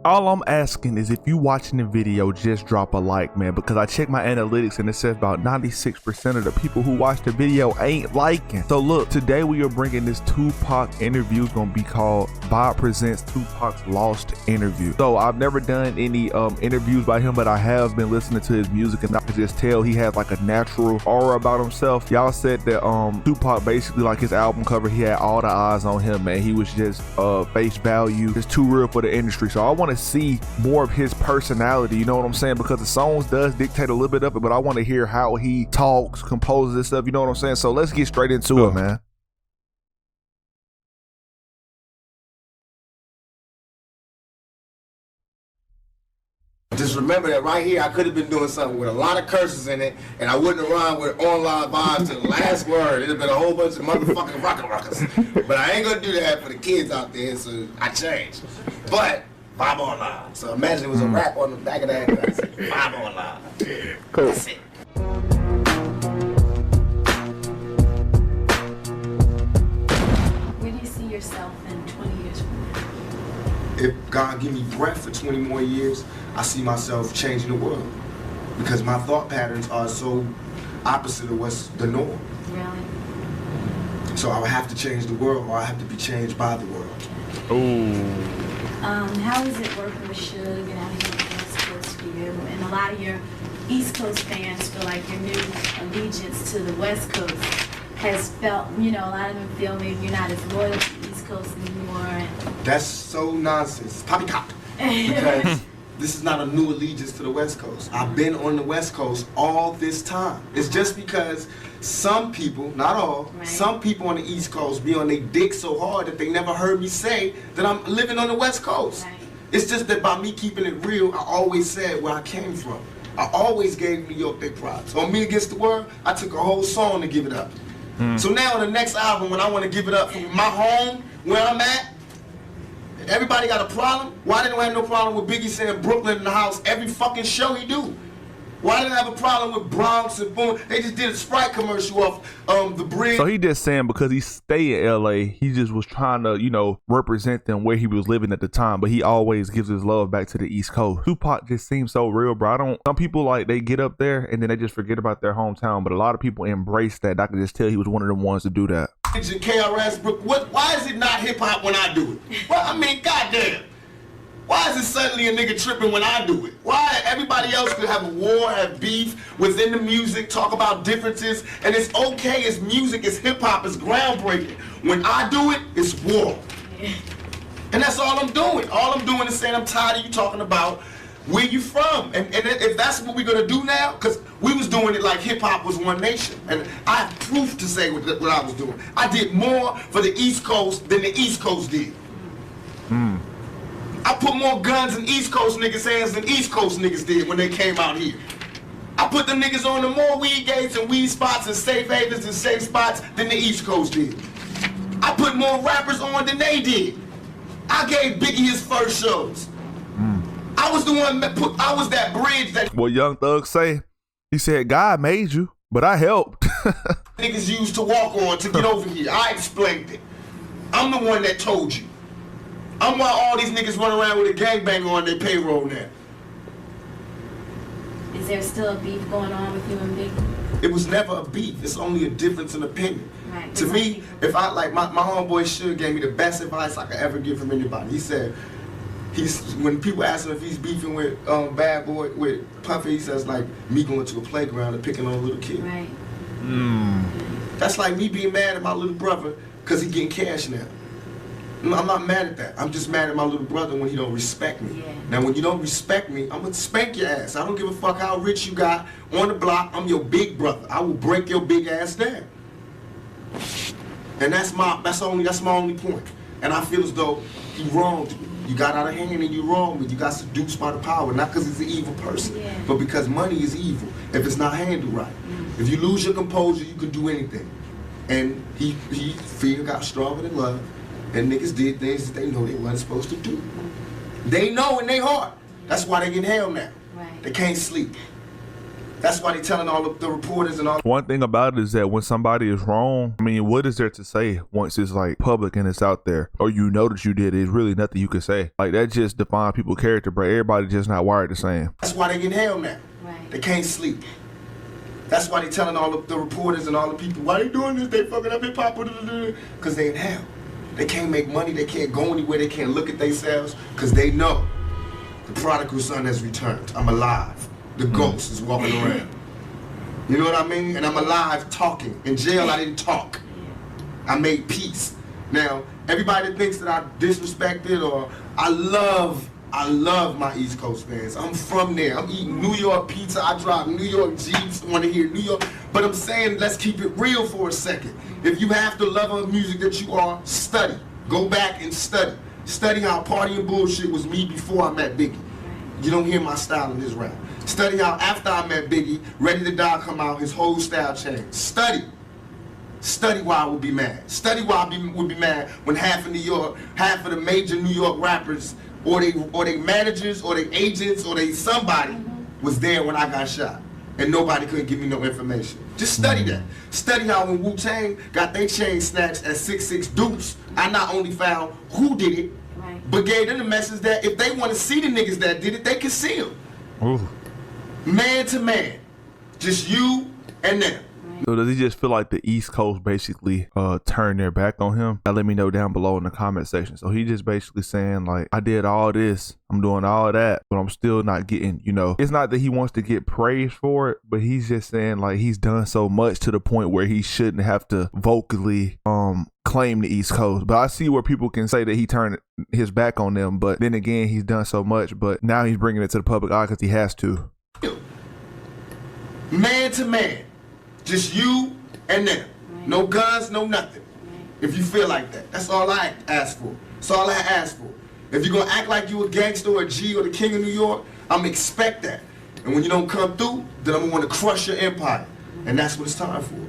All I'm asking is if you watching the video, just drop a like, man, because I checked my analytics and it says about 96% of the people who watch the video ain't liking. So look, today we are bringing this Tupac interview. It's gonna be called Bob Presents Tupac's Lost Interview. So I've never done any interviews by him, but I have been listening to his music and I can just tell he has like a natural aura about himself. Y'all said that Tupac basically, like his album cover, he had all the eyes on him, man. He was just face value, just too real for the industry. So I want to see more of his personality, you know what I'm saying, because the songs does dictate a little bit of it, but I want to hear how he talks, composes and stuff, you know what I'm saying. So let's get straight into it, man. Just remember that right here, I could have been doing something with a lot of curses in it, and I wouldn't have rhymed with online vibes to the last word. It'd have been a whole bunch of motherfucking rockers. But I ain't gonna do that for the kids out there, so I changed. But vibe online. So imagine it was a rap on the back of that. Vibe online. Cool. That's it. Where do you see yourself in 20 years from now? If God give me breath for 20 more years, I see myself changing the world. Because my thought patterns are so opposite of what's the norm. Really? So I would have to change the world, or I have to be changed by the world. Ooh. How is it working with Suge and out here on the West Coast for you? And a lot of your East Coast fans feel like your new allegiance to the West Coast has felt, you know, a lot of them feel maybe you're not as loyal to the East Coast anymore. And That's so nonsense. Poppycock. Because this is not a new allegiance to the West Coast. I've been on the West Coast all this time. It's just because some people, not all, right, some people on the East Coast be on their dick so hard that they never heard me say that I'm living on the West Coast. Right. It's just that by me keeping it real, I always said where I came from. I always gave New York their props. On Me Against the World, I took a whole song to give it up. So now on the next album, when I want to give it up from my home, where I'm at, everybody got a problem? Why they don't have no problem with Biggie saying Brooklyn in the house every fucking show he do? Why they don't have a problem with Bronx and boom? They just did a Sprite commercial off the bridge. So he just saying because he stay in LA, he just was trying to, you know, represent them where he was living at the time, but he always gives his love back to the East Coast. Tupac just seems so real, bro. Some people like they get up there and then they just forget about their hometown, but a lot of people embrace that. I can just tell he was one of the ones to do that. KRS, why is it not hip hop when I do it? Well, I mean, goddamn. Why is it suddenly a nigga tripping when I do it? Why everybody else could have a war, have beef within the music, talk about differences, and it's okay, it's music, it's hip hop, it's groundbreaking. When I do it, it's war. And that's all I'm doing. All I'm doing is saying I'm tired of you talking about where you from. And if that's what we're gonna do now, because we was doing it like hip hop was one nation. And I have proof to say what I was doing. I did more for the East Coast than the East Coast did. I put more guns in East Coast niggas' hands than East Coast niggas did when they came out here. I put the niggas on the more weed gates and weed spots and safe havens and safe spots than the East Coast did. I put more rappers on than they did. I gave Biggie his first shows. I was the one that I was that bridge that What Young Thug say? He said, God made you, but I helped. niggas used to walk on to get over here. I explained it. I'm the one that told you. I'm why all these niggas run around with a gangbanger on their payroll now. Is there still a beef going on with you and Biggie? It was never a beef. It's only a difference in opinion. Right. To me, if I like my homeboy Suge gave me the best advice I could ever give from anybody. He said when people ask him if he's beefing with Bad Boy with Puffy, he says like me going to a playground and picking on a little kid. Right. That's like me being mad at my little brother because he getting cash now. I'm not mad at that. I'm just mad at my little brother when he don't respect me. Yeah. Now, when you don't respect me, I'm gonna spank your ass. I don't give a fuck how rich you got on the block. I'm your big brother. I will break your big ass down. And that's my only point. And I feel as though he wronged me. You got out of hand and you wronged me. You got seduced by the power, not because he's an evil person, but because money is evil if it's not handled right. If you lose your composure, you can do anything. And fear got stronger than love. And niggas did things that they know they wasn't supposed to do. They know in their heart. That's why they in hell now. Right. They can't sleep. That's why they telling all the reporters and all. One thing about it is that when somebody is wrong, I mean, what is there to say once it's like public and it's out there, or you know that you did it? There's really nothing you can say. Like, that just defines people's character, bro. Everybody just not wired the same. That's why they get hell now. Right. They can't sleep. That's why they telling all the reporters and all the people, why they doing this? They fucking up hip hop, because they in hell. They can't make money. They can't go anywhere. They can't look at themselves because they know the prodigal son has returned. I'm alive. The ghost is walking around. You know what I mean? And I'm alive talking. In jail, I didn't talk. I made peace. Now, everybody that thinks that I disrespected or I love my East Coast fans. I'm from there. I'm eating New York pizza. I drive New York Jeeps. Want to hear New York. But I'm saying, let's keep it real for a second. If you have the level of music that you are, study. Go back and study. Study how Party and Bullshit was me before I met Biggie. You don't hear my style in this rap. Study how after I met Biggie, Ready to Die come out, his whole style changed. Study. Study why I would be mad. Study why I would be mad when half of the major New York rappers, or they managers, or they agents, or they somebody was there when I got shot. And nobody couldn't give me no information. Just study that. Study how when Wu-Tang got their chain snatched at 6'6" Dukes, I not only found who did it, but gave them the message that if they want to see the niggas that did it, they can see them. Ooh. Man to man. Just you and them. So does he just feel like the East Coast basically turned their back on him? Now let me know down below in the comment section. So he just basically saying like, I did all this, I'm doing all that, but I'm still not getting, you know, it's not that he wants to get praised for it, but he's just saying like he's done so much to the point where he shouldn't have to vocally claim the East Coast. But I see where people can say that he turned his back on them, but then again, he's done so much, but now he's bringing it to the public eye because he has to. Man to man. Just you and them. No guns, no nothing. If you feel like that. That's all I ask for. That's all I ask for. If you're going to act like you a gangster or a G or the king of New York, I'm going to expect that. And when you don't come through, then I'm going to want to crush your empire. And that's what it's time for.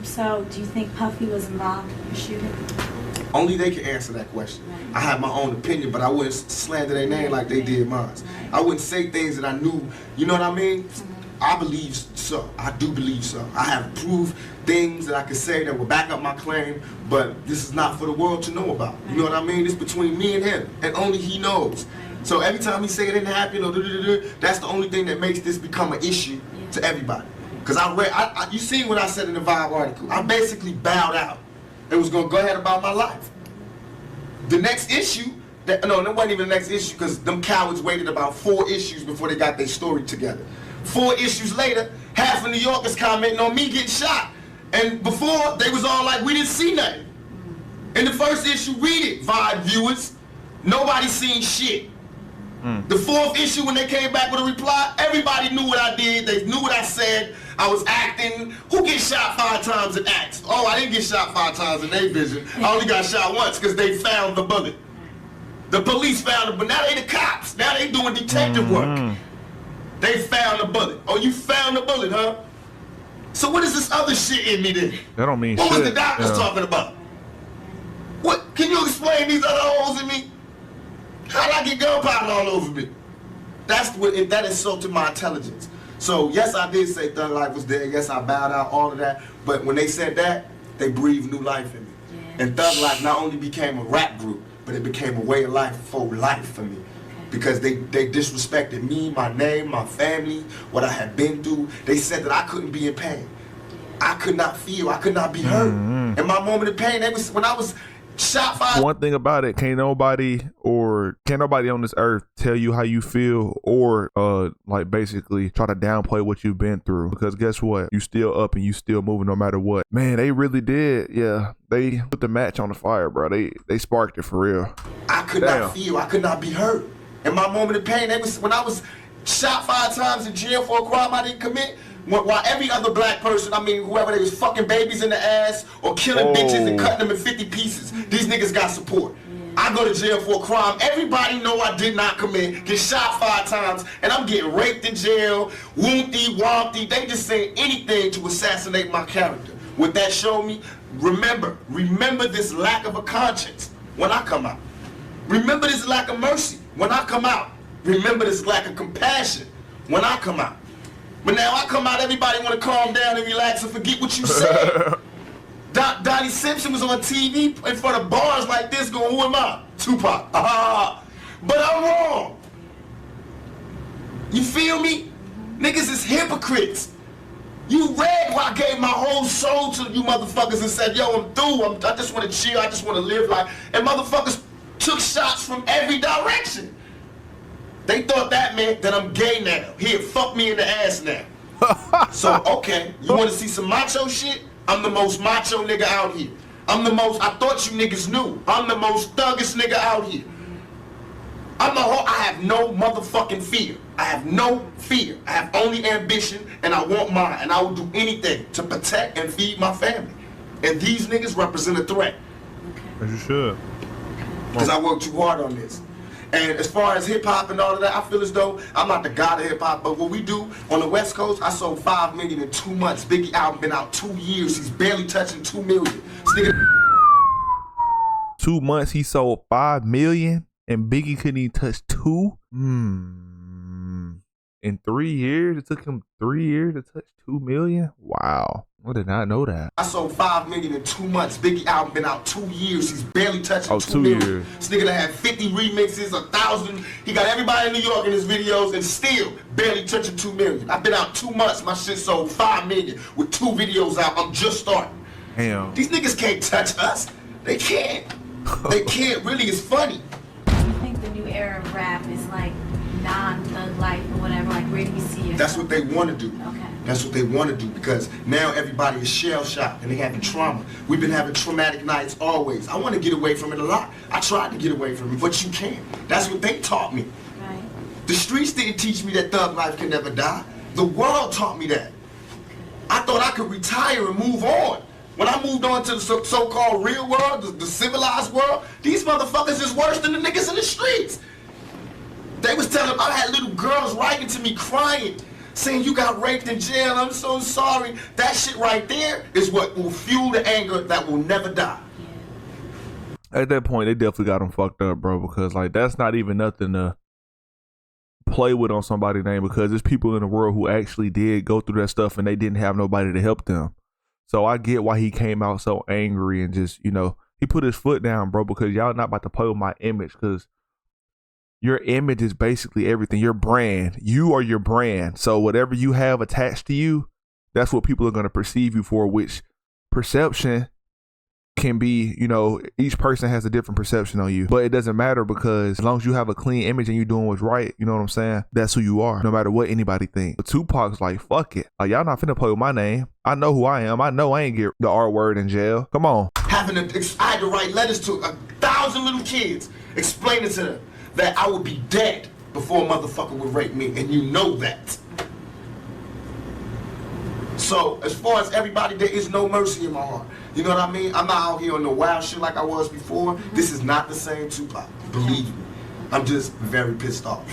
So do you think Puffy was involved in the shooting? Only they can answer that question. I have my own opinion, but I wouldn't slander their name like they did mine. I wouldn't say things that I knew, you know what I mean? I believe so. I do believe so. I have proved things that I can say that will back up my claim, but this is not for the world to know about. You know what I mean? It's between me and him, and only he knows. So every time he say it didn't happen, or that's the only thing that makes this become an issue to everybody. Because you seen what I said in the Vibe article. I basically bowed out and was gonna go ahead about my life. The next issue, that wasn't even the next issue, because them cowards waited about 4 issues before they got their story together. 4 issues later, half of New York is commenting on me getting shot. And before, they was all like, we didn't see nothing. In the first issue, read it, Vibe viewers. Nobody seen shit. The 4th issue, when they came back with a reply, everybody knew what I did. They knew what I said. I was acting. Who gets shot 5 times in acts? Oh, I didn't get shot 5 times in their vision. I only got shot once because they found the bullet. The police found it, but now they the cops. Now they doing detective work. They found the bullet. Oh, you found the bullet, huh? So what is this other shit in me then? That don't mean what shit. Was the doctors talking about? What? Can you explain these other holes in me? How'd I get gunpowder all over me? That insulted my intelligence. So yes, I did say Thug Life was dead. Yes, I bowed out, all of that. But when they said that, they breathed new life in me. And Thug Life not only became a rap group, but it became a way of life for life for me. Because they disrespected me, my name, my family, what I had been through. They said that I couldn't be in pain. I could not feel, I could not be hurt. In my moment of pain, when I was shot 5. One thing about it, can't nobody on this earth tell you how you feel or like basically try to downplay what you've been through, because guess what, you still up and you still moving no matter what. Man, they really did. Yeah, they put the match on the fire, bro. They sparked it for real. I could not feel, I could not be hurt. In my moment of pain, when I was shot 5 times in jail for a crime I didn't commit, while every other black person, I mean, whoever, they was fucking babies in the ass or killing bitches and cutting them in 50 pieces. These niggas got support. I go to jail for a crime everybody know I did not commit, get shot 5 times, and I'm getting raped in jail, wompty, wompty. They just say anything to assassinate my character. What that showed me, remember this lack of a conscience when I come out. Remember this lack of mercy when I come out. Remember this lack of compassion when I come out. But now I come out, everybody want to calm down and relax and forget what you said. Donnie Simpson was on TV in front of bars like this going, who am I? Tupac. But I'm wrong. You feel me? Niggas is hypocrites. You read where I gave my whole soul to you motherfuckers and said, yo, I'm through. I just want to chill. I just want to live life. And motherfuckers took shots from every direction. They thought that meant that I'm gay now. Here, fuck me in the ass now. So, okay, you want to see some macho shit? I'm the most macho nigga out here. I thought you niggas knew. I'm the most thuggest nigga out here. I have no motherfucking fear. I have no fear. I have only ambition, and I want mine. And I will do anything to protect and feed my family. And these niggas represent a threat. As you should. Because I work too hard on this. And as far as hip-hop and all of that, I feel as though I'm not the god of hip-hop, but what we do on the West Coast, I sold 5 million in 2 months. Biggie album been out 2 years. He's barely touching 2 million. 2 months he sold 5 million and Biggie couldn't even touch 2? In 3 years? It took him 3 years to touch 2 million? Wow. I did not know that. I sold 5 million in 2 months. Biggie album been out 2 years. He's barely touching 2 million. 2 years. This nigga that had 50 remixes, 1,000. He got everybody in New York in his videos and still barely touching 2 million. I've been out 2 months. My shit sold 5 million with 2 videos out. I'm just starting. Damn. These niggas can't touch us. They can't. They can't. Really, it's funny. Do you think the new era of rap is like non-thug life or whatever? Like, where do you see it? That's what they want to do. Okay. That's what they want to do because now everybody is shell-shocked and they having trauma. We've been having traumatic nights always. I want to get away from it a lot. I tried to get away from it, but you can't. That's what they taught me. Right. The streets didn't teach me that thug life can never die. The world taught me that. I thought I could retire and move on. When I moved on to the so-called real world, the civilized world, these motherfuckers is worse than the niggas in the streets. They was telling, I had little girls writing to me crying, saying you got raped in jail, I'm so sorry. That shit right there is what will fuel the anger that will never die. At that point, they definitely got him fucked up, bro, because like that's not even nothing to play with on somebody's name because there's people in the world who actually did go through that stuff and they didn't have nobody to help them. So I get why he came out so angry and just, you know, he put his foot down, bro, because y'all not about to play with my image because your image is basically everything. Your brand. You are your brand. So whatever you have attached to you, that's what people are going to perceive you for, which perception can be, you know, each person has a different perception on you. But it doesn't matter because as long as you have a clean image and you're doing what's right, you know what I'm saying? That's who you are, no matter what anybody thinks. But Tupac's like, fuck it. Like, y'all not finna play with my name. I know who I am. I know I ain't get the R word in jail. Come on. I had to write letters to 1,000 little kids explaining to them that I would be dead before a motherfucker would rape me, and you know that. So, as far as everybody, there is no mercy in my heart. You know what I mean? I'm not out here on no wild shit like I was before. This is not the same Tupac, believe me. I'm just very pissed off.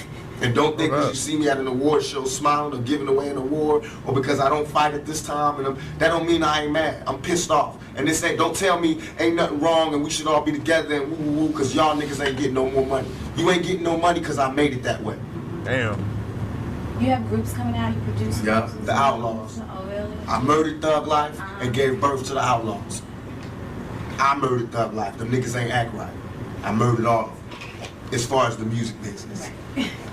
And don't think because you see me at an award show smiling or giving away an award, or because I don't fight at this time, and that don't mean I ain't mad. I'm pissed off. And this ain't, don't tell me ain't nothing wrong and we should all be together and woo woo woo, because y'all niggas ain't getting no more money. You ain't getting no money because I made it that way. Damn. You have groups coming out, you produce Yeah, groups? the Outlaws. Oh, really? I murdered Thug Life and gave birth to the Outlaws. I murdered Thug Life. Them niggas ain't act right. I murdered all of them, as far as the music business.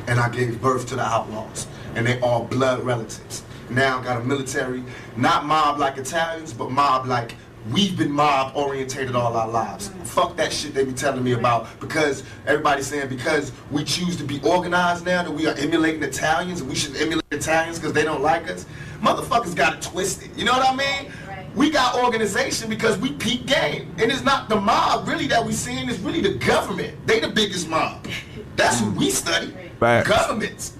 And I gave birth to the Outlaws. And they all blood relatives. Now I got a military, not mob like Italians, but mob like we've been mob orientated all our lives. Fuck that shit they be telling me about, because everybody's saying because we choose to be organized now that we are emulating Italians and we should emulate Italians because they don't like us. Motherfuckers got it twisted. You know what I mean? We got organization because we peak game. And it's not the mob really that we seeing, it's really the government. They the biggest mob. That's who we study. Facts. Governments.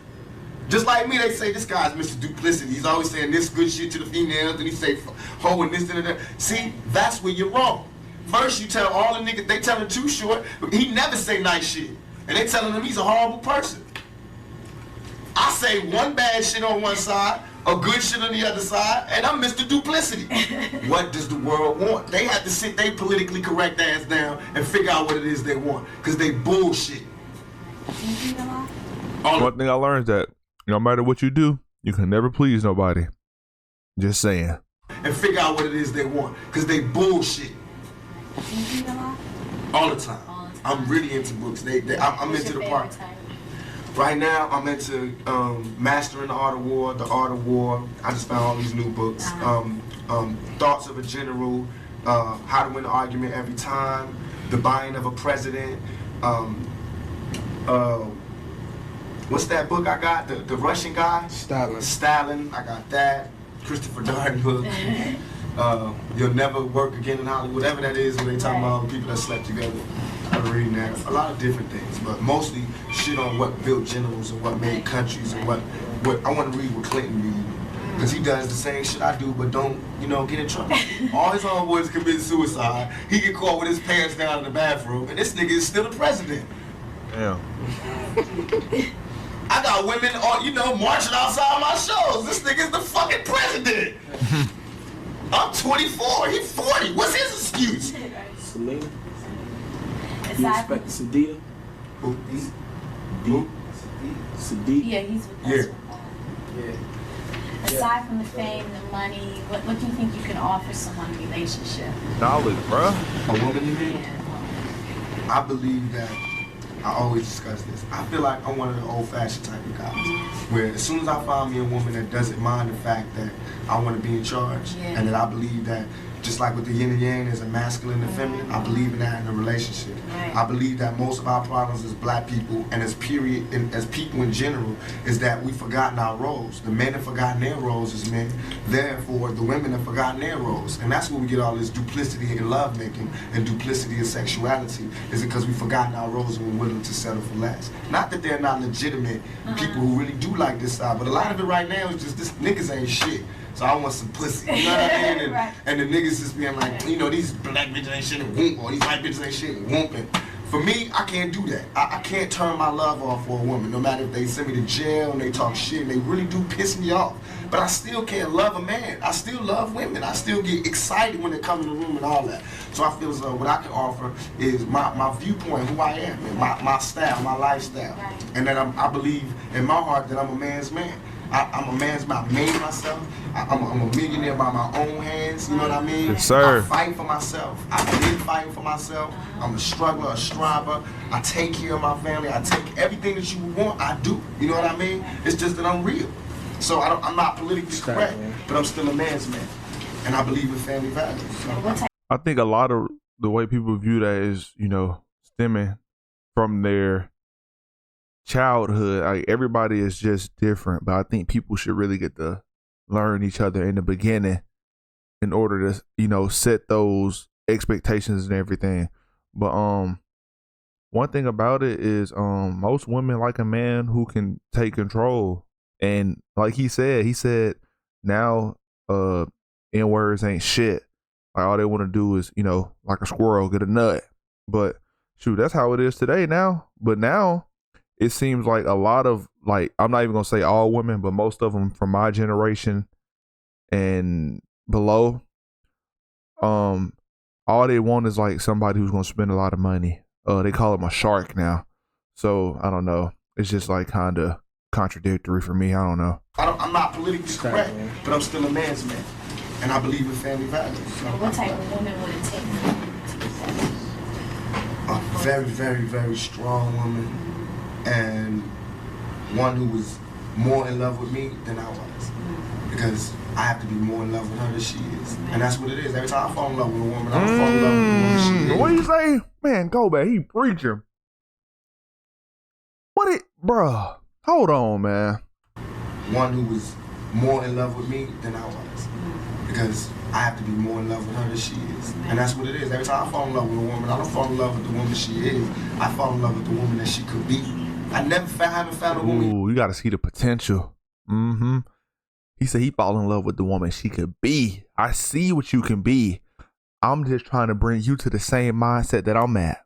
Just like me, they say this guy's Mr. Duplicity. He's always saying this good shit to the females, and he say ho and this and that. See, that's where you're wrong. First you tell all the niggas, they tell him Too Short, but he never say nice shit. And they telling him he's a horrible person. I say one bad shit on one side, a good shit on the other side, and I'm Mr. Duplicity. What does the world want? They have to sit their politically correct ass down and figure out what it is they want, because they bullshit. One thing I learned is that No matter what you do, you can never please nobody. Just saying. And figure out what it is they want, because they bullshit. You read a lot? All the time. All the time. I'm really into books. I'm What's into your the part. favorite title? Right now, I'm into Mastering the Art of War, The Art of War. I just found all these new books. Thoughts of a General, How to Win an Argument Every Time, The Buying of a President. What's that book I got? The Russian guy? Stalin. I got that. Christopher Darden book. You'll Never Work Again in Hollywood. Whatever that is, when they talk about all the people that slept together. I've been reading that. A lot of different things, but mostly shit on what built generals and what made countries and what I want to read what Clinton read. Because he does the same shit I do, but don't, get in trouble. All his homeboys commit suicide. He get caught with his pants down in the bathroom, and this nigga is still the president. Damn. I got women, marching outside my shows. This nigga's the fucking president. I'm 24, he's 40. What's his excuse? Selena. You Aside from, respect Sadida? Who? Sadida? yeah, he's with us. Yeah. Aside from the fame, the money, what do you think you can offer someone in a relationship? Knowledge, bruh. A woman, you mean? Yeah. I believe that, I always discuss this, I feel like I'm one of the old-fashioned type of guys, where as soon as I find me a woman that doesn't mind the fact that I want to be in charge, and that I believe that, just like with the yin and yang, there's a masculine and feminine, I believe in that in a relationship. Right. I believe that most of our problems as black people, and as people in general, is that we've forgotten our roles. The men have forgotten their roles as men, therefore the women have forgotten their roles. And that's where we get all this duplicity in love making and duplicity in sexuality, is because we've forgotten our roles and we're willing to settle for less. Not that they're not legitimate people who really do like this side, but a lot of it right now is just this niggas ain't shit. So I want some pussy, you know what I mean? Right. And the niggas just being like, these black bitches ain't shit and whoop, or these white bitches ain't shit and whooping. For me, I can't do that. I can't turn my love off for a woman, no matter if they send me to jail and they talk shit and they really do piss me off. But I still can't love a man. I still love women. I still get excited when they come in the room and all that. So I feel as though what I can offer is my viewpoint, who I am, and my style, my lifestyle. Right. And that I believe in my heart that I'm a man's man. I'm a man's man. I made myself. I'm a millionaire by my own hands. You know what I mean? Yes, sir. I fight for myself. I've been fighting for myself. I'm a struggler, a striver. I take care of my family. I take everything that you want. I do. You know what I mean? It's just that I'm real. So I'm not politically correct, but I'm still a man's man, and I believe in family values. So I think a lot of the way people view that is, stemming from their childhood. Like, everybody is just different, but I think people should really get to learn each other in the beginning in order to, set those expectations and everything. But one thing about it is most women like a man who can take control. And like he said now N-words ain't shit. Like, all they want to do is, like a squirrel, get a nut. But shoot, that's how it is today now. But now it seems like a lot of, like, I'm not even gonna say all women, but most of them from my generation and below, all they want is like somebody who's gonna spend a lot of money. They call him a shark now. So I don't know. It's just like kind of contradictory for me. I don't know. I'm not politically correct, but I'm still a man's man, and I believe in family values. So What type of woman would it take to get that? a very, very, very strong woman, and one who was more in love with me than I was. Because I have to be more in love with her than she is. And that's what it is. Every time I fall in love with a woman, I don't fall in love with the woman she is. What do you say? Man, go back. He preaching. Bruh, hold on, man. One who was more in love with me than I was. Because I have to be more in love with her than she is. And that's what it is. Every time I fall in love with a woman, I don't fall in love with the woman she is. I fall in love with the woman that she could be. I haven't found a woman. Ooh, you gotta see the potential. He said he fall in love with the woman she could be. I see what you can be. I'm just trying to bring you to the same mindset that I'm at.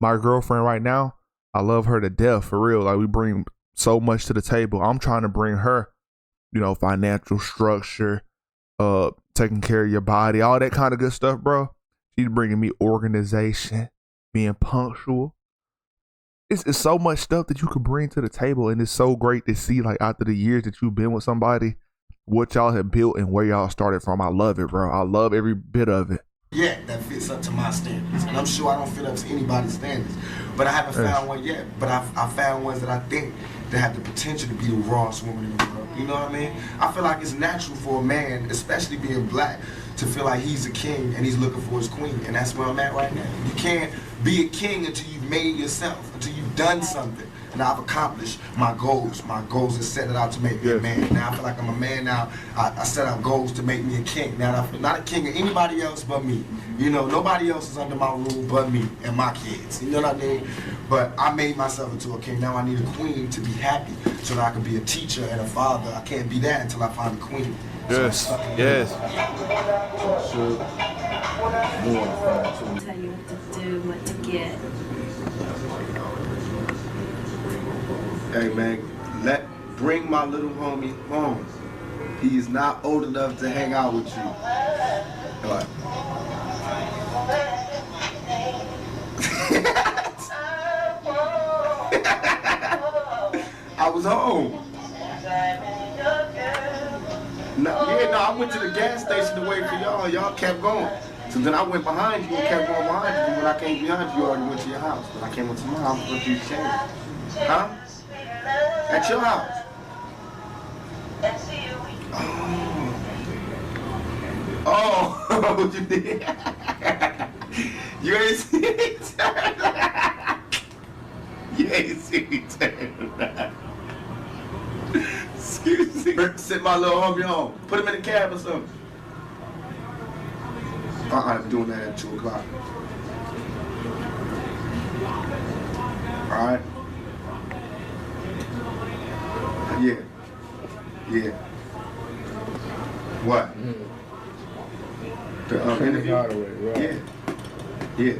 My girlfriend right now, I love her to death, for real. Like, we bring so much to the table. I'm trying to bring her, financial structure, taking care of your body, all that kind of good stuff, bro. She's bringing me organization, being punctual. it's so much stuff that you could bring to the table, and it's so great to see, like, after the years that you've been with somebody, what y'all have built and where y'all started from. I love it, bro. I love every bit of it. Yeah, that fits up to my standards. And I'm sure I don't fit up to anybody's standards. But I haven't found one yet. But I found ones that I think that have the potential to be the rawest woman in the world. You know what I mean? I feel like it's natural for a man, especially being black, to feel like he's a king and he's looking for his queen. And that's where I'm at right now. You can't be a king until you've made yourself, until you've done something. And I've accomplished my goals. My goals is set it out to make me a man. Now I feel like I'm a man now. I set out goals to make me a king. Now I'm not a king of anybody else but me. You know, nobody else is under my rule but me and my kids. You know what I mean? But I made myself into a king. Now I need a queen to be happy so that I can be a teacher and a father. I can't be that until I find a queen. Yes, yes. Tell you what to do, what to get. Hey man, bring my little homie home. He is not old enough to hang out with you. What? I was home. No, I went to the gas station to wait for y'all. Y'all kept going. So then I went behind you and kept going behind you. When I came behind you, you already went to your house. When I came up to my house, what you changed? Huh? At your house. Oh, you did? You ain't see me turn around. You ain't see me turn around. Excuse me. Send my little homie home. Put him in the cab or something. I'm doing that at 2 o'clock. Alright? Yeah. Yeah. What? The interview? Right. Yeah. Yeah.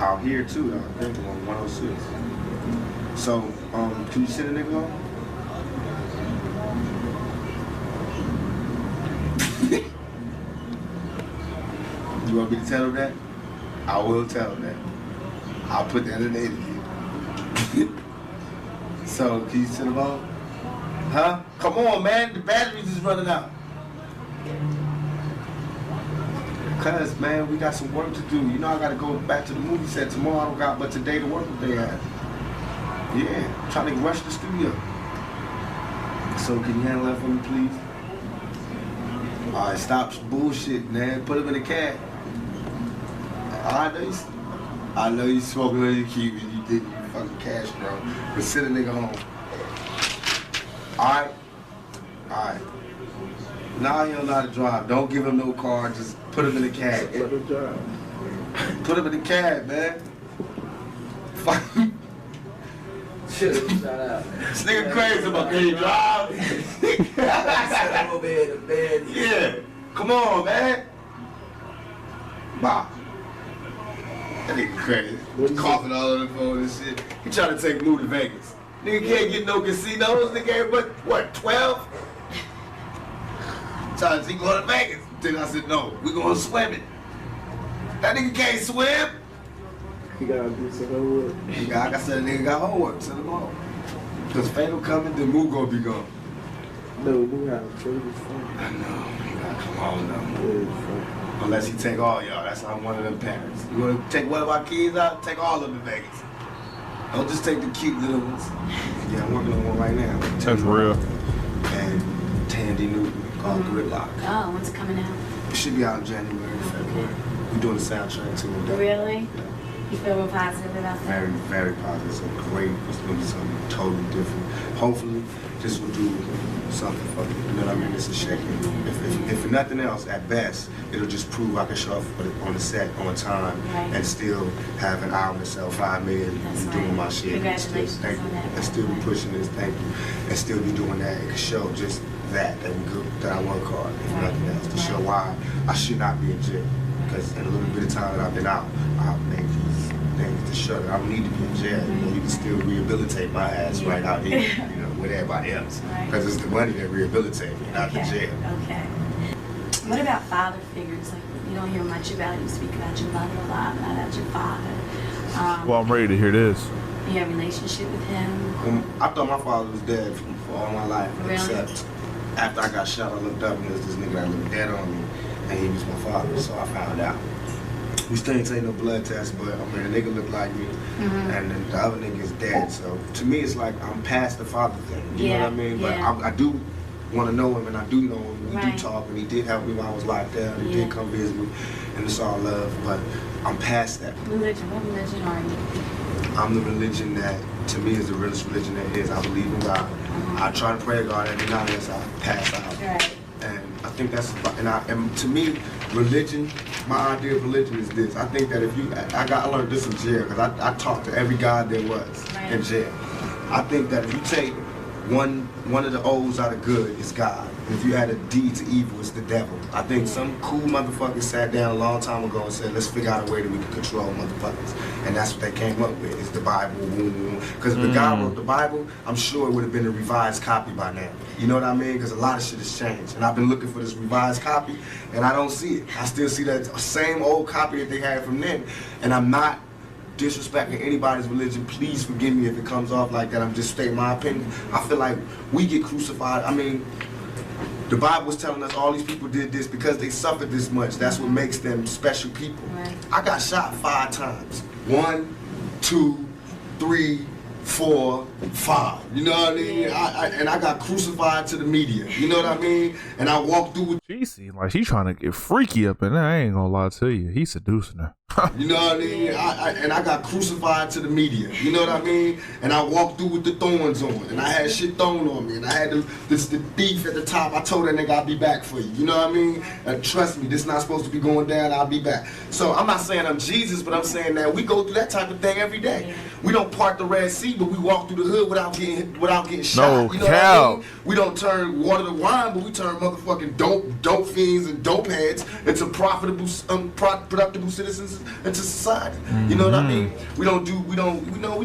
Out here too, I think on 106. So, can you send a nigga home? You want me to tell him that? I will tell him that. I'll put that in the interview. So, can you send him home? Huh? Come on, man. The batteries is running out. Cause, man, we got some work to do. You know, I gotta go back to the movie set tomorrow. I don't got but today to work with they have. Yeah, I'm trying to rush the studio. So, can you handle that for me, please? All right, stop bullshit, man. Put him in the cab. I know you smoking on your keys. You think you fucking cash, bro. But send a nigga home. Alright? Alright. Now he don't know how to drive. Don't give him no car. Just put him in the cab. Let him drive. Put him in the cab, man. Fuck. Shit, shout out. This nigga crazy about can he drive? Sit over here in the bed. Yeah. Come on, man. Bye. That nigga crazy. Coughing all over the phone and shit. He trying to take Lou to Vegas. Nigga can't get no casinos. Nigga ain't but, what, 12? Trying to see go to Vegas. Then I said, no, we gonna swim it. That nigga can't swim. You gotta do some homework. Like I said, the nigga got homework. Send him home. Because Fatal coming, then Moo gonna be gone. No, we have a pretty fun. I know. You gotta come on now. Yeah, Unless he take all y'all. That's how I'm one of them parents. You wanna take one of our kids out? Take all of them to Vegas. Don't just take the cute little ones. Yeah, I'm working on one right now. That's real. And Tandy Newton called Gridlock. Oh, when's it coming out? It should be out in January, February. We're doing the soundtrack too. Really? You feel real positive about that? Very, very positive. So great. It's gonna be something totally different. Hopefully, this will do something for me. You know what I mean? It's a shaking. If for nothing else, at best, it'll just prove I can show up on the set on time and still have an album that sell 5 million and doing my shit. Congratulations Thank you. on that. And still be pushing this, thank you. And still be doing that. It can show just that we good, that I work hard, if nothing else, to show why I should not be in jail. Because in a little bit of time that I've been out, I've made these things to show that I don't need to be in jail. You know, you can still rehabilitate my ass right out here, you know, with everybody else. Because it's the money that rehabilitates me, not the jail. Okay. What about father figures? Like, You don't hear much about you speak about your mother a lot, not about your father. Well, I'm ready to hear this. You have a relationship with him? I thought my father was dead for all my life, Really? except after I got shot, I looked up and there was this nigga that looked dead on me, and he was my father, so I found out. We still ain't taking no blood test, but I mean, the nigga looked like me, and then the other nigga is dead, so to me, it's like I'm past the father thing, you know what I mean? But I do want to know him, and I do know him, we do talk, and he did help me when I was locked down, he did come visit me, and it's all love, but I'm past that. Religion, what religion are you? I'm the religion that, to me, is the realest religion that is. I believe in God. I try to pray to God every night as I pass out. Right. And I think that's, and to me, religion, my idea of religion is this. I think that if you, I learned this in jail, because I talked to every God there was in jail. I think that if you take one of the O's out of good, it's God. And if you add a D to evil, it's the devil. I think some cool motherfuckers sat down a long time ago and said, let's figure out a way that we can control motherfuckers. And that's what they came up with, is the Bible. Because if the guy wrote the Bible, I'm sure it would have been a revised copy by now. You know what I mean? Because a lot of shit has changed. And I've been looking for this revised copy, and I don't see it. I still see that same old copy that they had from then. And I'm not disrespecting anybody's religion. Please forgive me if it comes off like that. I'm just stating my opinion. I feel like we get crucified. I mean, the Bible was telling us all these people did this because they suffered this much. That's what makes them special people. Right. I got shot 5 times. 1, 2, 3, 4, 5. You know what I mean? And I got crucified to the media. You know what I mean? And I walked through with. She seemed like she trying to get freaky up in there. I ain't gonna lie to you. He's seducing her. You know what I mean? And I got crucified to the media. You know what I mean? And I walked through with the thorns on. And I had shit thrown on me. And I had the thief at the top. I told that nigga I'll be back for you. You know what I mean? And trust me, this not supposed to be going down. I'll be back. So I'm not saying I'm Jesus, but I'm saying that we go through that type of thing every day. We don't part the Red Sea, but we walk through the hood without getting shot. No You know cow. what I mean? We don't turn water to wine, but we turn motherfucking dope fiends and dope heads into productive citizens into society. You know what I mean? We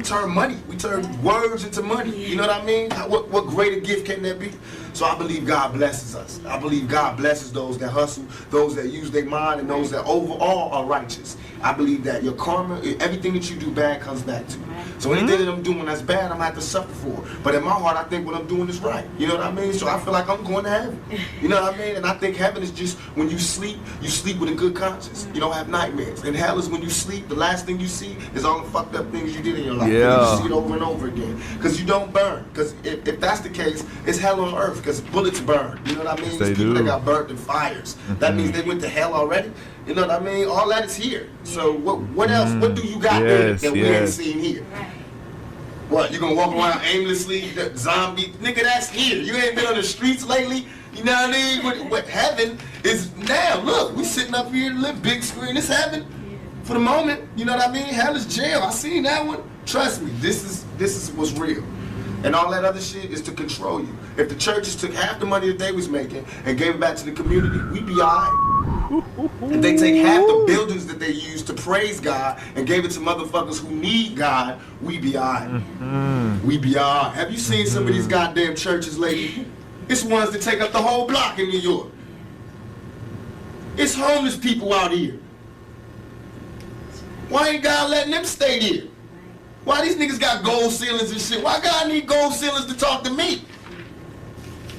turn money. We turn words into money. You know what I mean? What greater gift can there be? So I believe God blesses us. I believe God blesses those that hustle, those that use their mind, and those that overall are righteous. I believe that your karma, everything that you do bad comes back to you. So anything that I'm doing that's bad, I'm gonna have to suffer for. But in my heart, I think what I'm doing is right. You know what I mean? So I feel like I'm going to heaven. You know what I mean? And I think heaven is just when you sleep with a good conscience. You don't have nightmares. And hell is when you sleep, the last thing you see is all the fucked up things you did in your life. Yeah. And you see it over and over again. Because you don't burn. Because if that's the case, it's hell on earth. Because bullets burn. You know what I mean? Yes, There's they people do. that got burnt in fires. That means they went to hell already. You know what I mean? All that is here. So what else? What do you got there that we ain't seen here? Right. What, you gonna walk around aimlessly, the zombie? Nigga, that's here. You ain't been on the streets lately? You know what I mean? What heaven is now. Look, we sitting up here, live big screen. It's heaven for the moment. You know what I mean? Hell is jail. I seen that one. Trust me, this is what's real. And all that other shit is to control you. If the churches took half the money that they was making and gave it back to the community, we'd be all right. If they take half the buildings that they use to praise God and gave it to motherfuckers who need God, we be all right. We be all right. Have you seen some of these goddamn churches lately? It's ones that take up the whole block in New York. It's homeless people out here. Why ain't God letting them stay there? Why these niggas got gold ceilings and shit? Why God need gold ceilings to talk to me?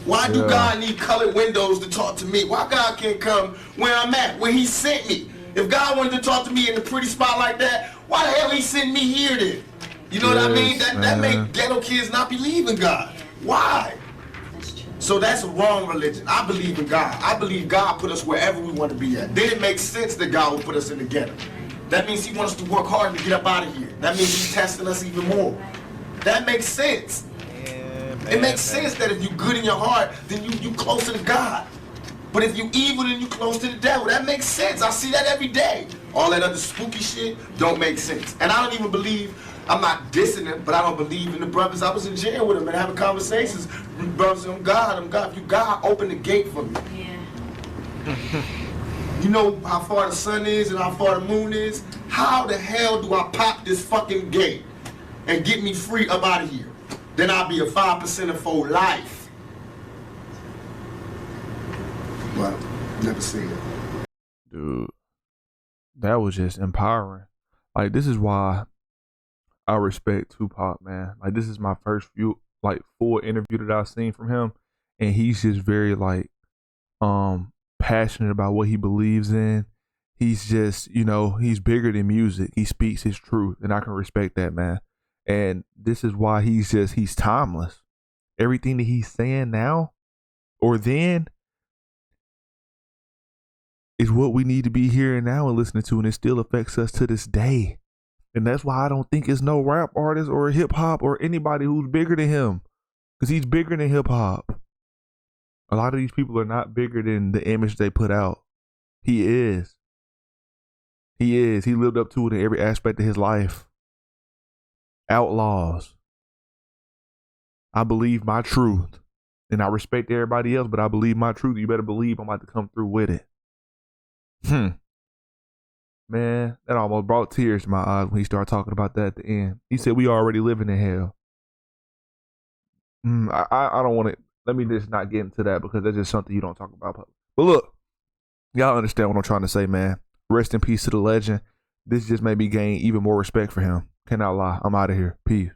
Why do God need colored windows to talk to me? Why God can't come where I'm at, where he sent me? If God wanted to talk to me in a pretty spot like that, why the hell he sent me here then? You know what I mean? That make ghetto kids not believe in God. Why? That's true. So that's a wrong religion. I believe in God. I believe God put us wherever we want to be at. Then it makes sense that God will put us in the ghetto. That means he wants us to work hard to get up out of here. That means he's testing us even more. That makes sense. It makes sense that if you good in your heart, then you closer to God. But if you evil, then you close to the devil. That makes sense. I see that every day. All that other spooky shit don't make sense. And I don't even believe, I'm not dissing it, but I don't believe in the brothers. I was in jail with them and having conversations. Brothers, I'm God. If you God, open the gate for me. Yeah. You know how far the sun is and how far the moon is? How the hell do I pop this fucking gate and get me free up out of here? Then I'll be a 5% for life. Well, never seen it. Dude. That was just empowering. Like, this is why I respect Tupac, man. Like, this is my first few like full interview that I've seen from him, and he's just very like passionate about what he believes in. He's just, he's bigger than music. He speaks his truth, and I can respect that, man. And this is why he's timeless. Everything that he's saying now or then is what we need to be hearing now and listening to, and it still affects us to this day. And that's why I don't think it's no rap artist or hip hop or anybody who's bigger than him, because he's bigger than hip hop. A lot of these people are not bigger than the image they put out. He is. He is. He lived up to it in every aspect of his life. Outlaws. I believe my truth. And I respect everybody else, but I believe my truth. You better believe I'm about to come through with it. Man, that almost brought tears to my eyes when he started talking about that at the end. He said we already living in hell. I don't want to. Let me just not get into that, because that's just something you don't talk about. But look, y'all understand what I'm trying to say, man. Rest in peace to the legend. This just made me gain even more respect for him. Cannot lie. I'm out of here. Peace.